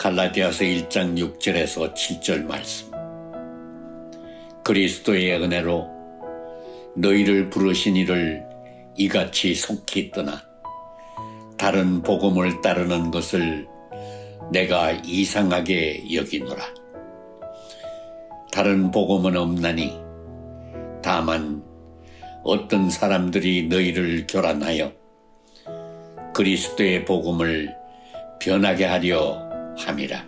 갈라디아서 1장 6절에서 7절 말씀. 그리스도의 은혜로 너희를 부르신 이를 이같이 속히 떠나 다른 복음을 따르는 것을 내가 이상하게 여기노라. 다른 복음은 없나니 다만 어떤 사람들이 너희를 교란하여 그리스도의 복음을 변하게 하려 함이라.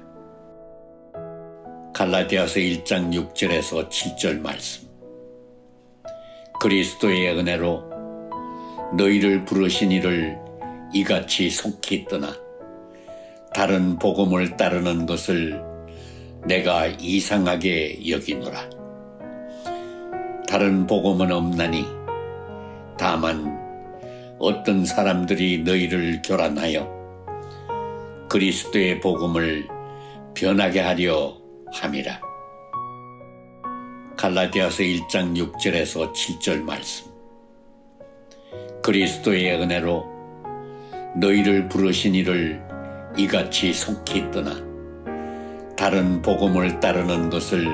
갈라디아서 1장 6절에서 7절 말씀. 그리스도의 은혜로 너희를 부르신 이를 이같이 속히 떠나 다른 복음을 따르는 것을 내가 이상하게 여기노라. 다른 복음은 없나니 다만 어떤 사람들이 너희를 교란하여 그리스도의 복음을 변하게 하려 함이라. 갈라디아서 1장 6절에서 7절 말씀. 그리스도의 은혜로 너희를 부르신 이를 이같이 속히 떠나 다른 복음을 따르는 것을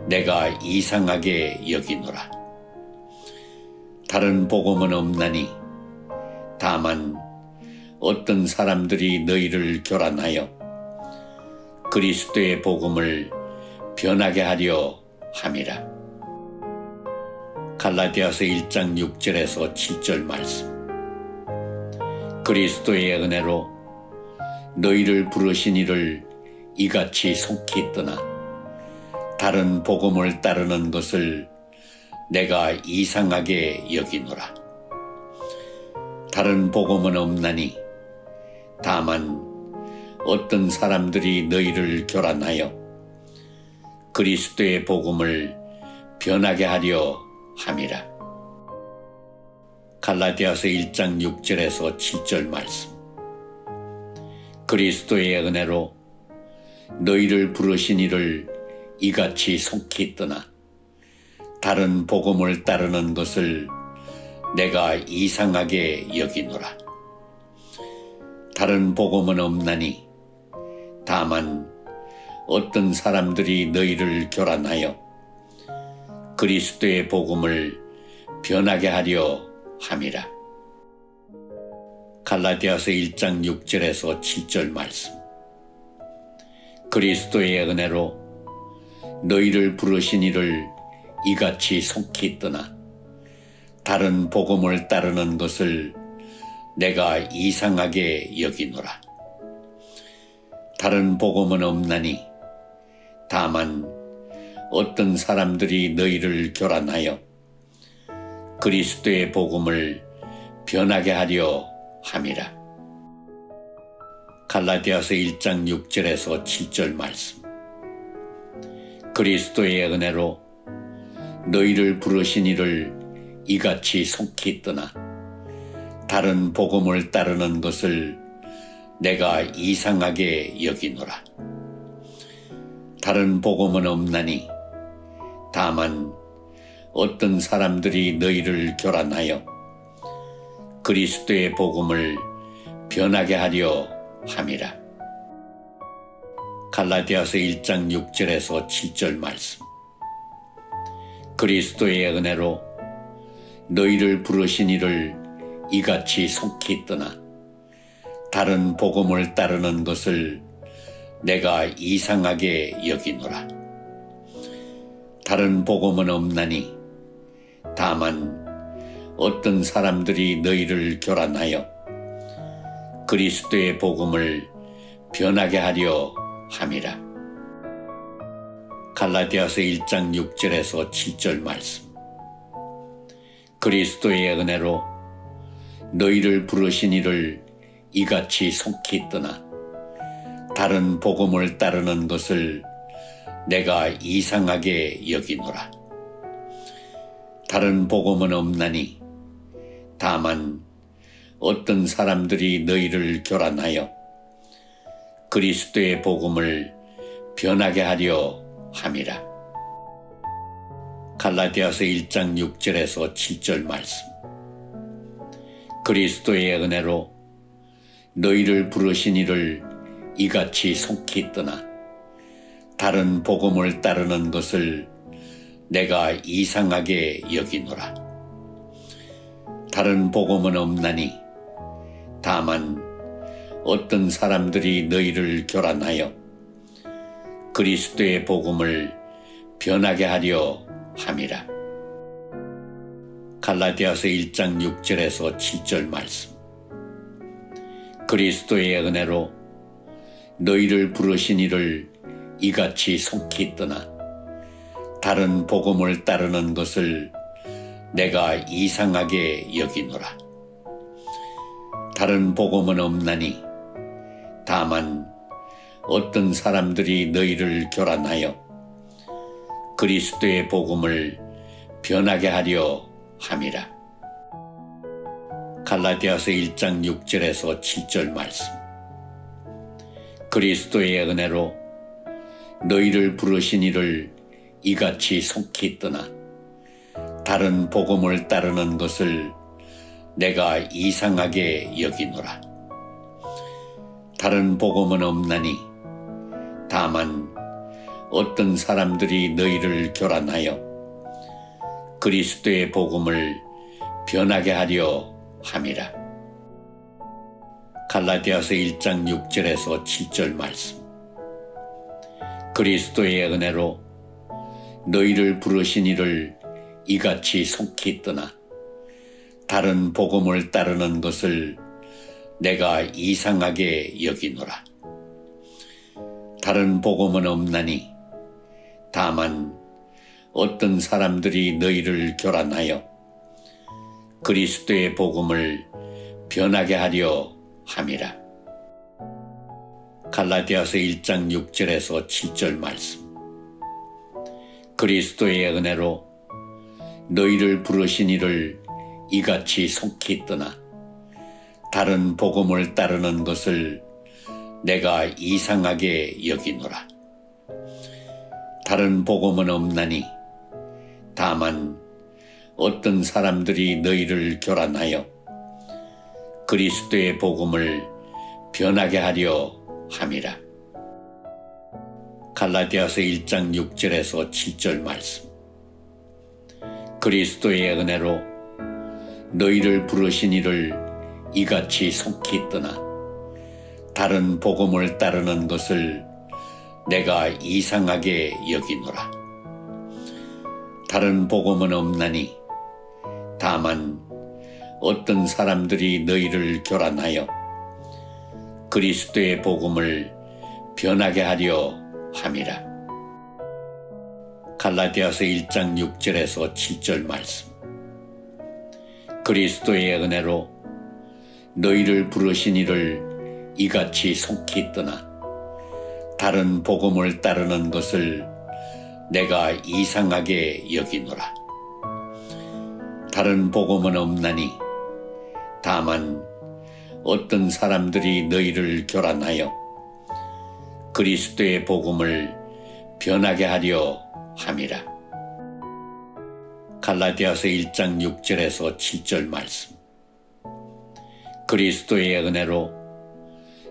내가 이상하게 여기노라. 다른 복음은 없나니 다만 어떤 사람들이 너희를 교란하여 그리스도의 복음을 변하게 하려 함이라. 갈라디아서 1장 6절에서 7절 말씀. 그리스도의 은혜로 너희를 부르신 이를 이같이 속히 떠나 다른 복음을 따르는 것을 내가 이상하게 여기노라. 다른 복음은 없나니 다만 어떤 사람들이 너희를 교란하여 그리스도의 복음을 변하게 하려 함이라. 갈라디아서 1장 6절에서 7절 말씀. 그리스도의 은혜로 너희를 부르신 이를 이같이 속히 떠나 다른 복음을 따르는 것을 내가 이상하게 여기노라. 다른 복음은 없나니 다만 어떤 사람들이 너희를 교란하여 그리스도의 복음을 변하게 하려 함이라. 갈라디아서 1장 6절에서 7절 말씀. 그리스도의 은혜로 너희를 부르신 이를 이같이 속히 떠나 다른 복음을 따르는 것을 내가 이상하게 여기노라. 다른 복음은 없나니 다만 어떤 사람들이 너희를 교란하여 그리스도의 복음을 변하게 하려 함이라. 갈라디아서 1장 6절에서 7절 말씀. 그리스도의 은혜로 너희를 부르신 이를 이같이 속히 떠나 다른 복음을 따르는 것을 내가 이상하게 여기노라. 다른 복음은 없나니 다만 어떤 사람들이 너희를 교란하여 그리스도의 복음을 변하게 하려 함이라. 갈라디아서 1장 6절에서 7절 말씀. 그리스도의 은혜로 너희를 부르신 이를 이같이 속히 떠나 다른 복음을 따르는 것을 내가 이상하게 여기노라. 다른 복음은 없나니 다만 어떤 사람들이 너희를 교란하여 그리스도의 복음을 변하게 하려 함이라. 갈라디아서 1장 6절에서 7절 말씀. 그리스도의 은혜로 너희를 부르신 이를 이같이 속히 떠나 다른 복음을 따르는 것을 내가 이상하게 여기노라. 다른 복음은 없나니 다만 어떤 사람들이 너희를 교란하여 그리스도의 복음을 변하게 하려 함이라. 갈라디아서 1장 6절에서 7절 말씀. 그리스도의 은혜로 너희를 부르신 이를 이같이 속히 떠나 다른 복음을 따르는 것을 내가 이상하게 여기노라. 다른 복음은 없나니 다만 어떤 사람들이 너희를 교란하여 그리스도의 복음을 변하게 하려 함이라. 갈라디아서 1장 6절에서 7절 말씀. 그리스도의 은혜로 너희를 부르신 이를 이같이 속히 떠나 다른 복음을 따르는 것을 내가 이상하게 여기노라. 다른 복음은 없나니 다만 어떤 사람들이 너희를 교란하여 그리스도의 복음을 변하게 하려 함이라. 갈라디아서 1장 6절에서 7절 말씀. 그리스도의 은혜로 너희를 부르신 이를 이같이 속히 떠나 다른 복음을 따르는 것을 내가 이상하게 여기노라. 다른 복음은 없나니 다만 어떤 사람들이 너희를 교란하여 그리스도의 복음을 변하게 하려 함이라. 갈라디아서 1장 6절에서 7절 말씀. 그리스도의 은혜로 너희를 부르신 이를 이같이 속히 떠나 다른 복음을 따르는 것을 내가 이상하게 여기노라. 다른 복음은 없나니 다만 어떤 사람들이 너희를 교란하여 그리스도의 복음을 변하게 하려 함이라. 갈라디아서 1장 6절에서 7절 말씀. 그리스도의 은혜로 너희를 부르신 이를 이같이 속히 떠나 다른 복음을 따르는 것을 내가 이상하게 여기노라. 다른 복음은 없나니 다만 어떤 사람들이 너희를 교란하여 그리스도의 복음을 변하게 하려 함이라. 갈라디아서 1장 6절에서 7절 말씀. 그리스도의 은혜로 너희를 부르신 이를 이같이 속히 떠나 다른 복음을 따르는 것을 내가 이상하게 여기노라. 다른 복음은 없나니 다만 어떤 사람들이 너희를 교란하여 그리스도의 복음을 변하게 하려 함이라. 갈라디아서 1장 6절에서 7절 말씀. 그리스도의 은혜로 너희를 부르신 이를 이같이 속히 떠나 다른 복음을 따르는 것을 내가 이상하게 여기노라. 다른 복음은 없나니 다만 어떤 사람들이 너희를 교란하여 그리스도의 복음을 변하게 하려 함이라. 갈라디아서 1장 6절에서 7절 말씀. 그리스도의 은혜로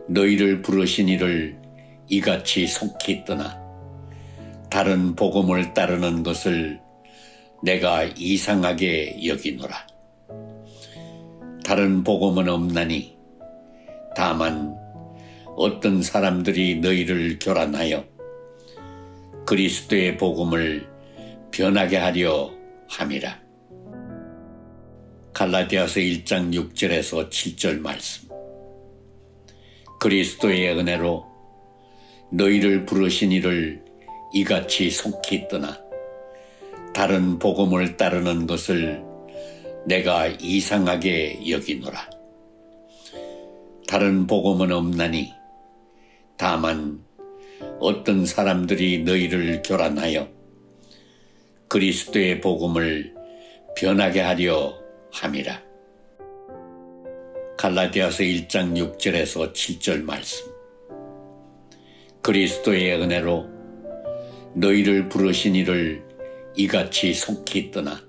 너희를 부르신 이를 이같이 속히 떠나 다른 복음을 따르는 것을 내가 이상하게 여기노라. 다른 복음은 없나니 다만 어떤 사람들이 너희를 교란하여 그리스도의 복음을 변하게 하려 함이라. 갈라디아서 1장 6절에서 7절 말씀. 그리스도의 은혜로 너희를 부르신 이를 이같이 속히 떠나 다른 복음을 따르는 것을 내가 이상하게 여기노라. 다른 복음은 없나니 다만 어떤 사람들이 너희를 교란하여 그리스도의 복음을 변하게 하려 함이라. 갈라디아서 1장 6절에서 7절 말씀. 그리스도의 은혜로 너희를 부르신 이를 이같이 속히 떠나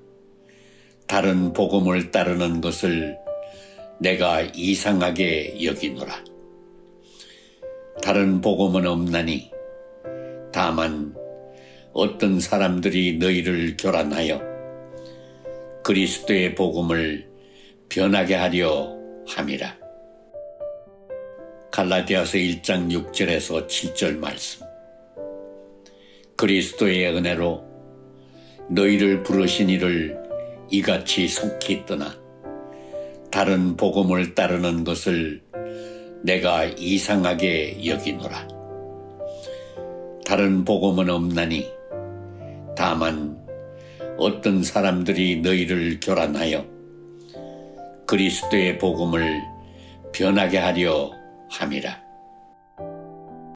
다른 복음을 따르는 것을 내가 이상하게 여기노라. 다른 복음은 없나니 다만 어떤 사람들이 너희를 교란하여 그리스도의 복음을 변하게 하려 함이라. 갈라디아서 1장 6절에서 7절 말씀. 그리스도의 은혜로 너희를 부르신 이를 이같이 속히 떠나 다른 복음을 따르는 것을 내가 이상하게 여기노라. 다른 복음은 없나니 다만 어떤 사람들이 너희를 교란하여 그리스도의 복음을 변하게 하려 함이라.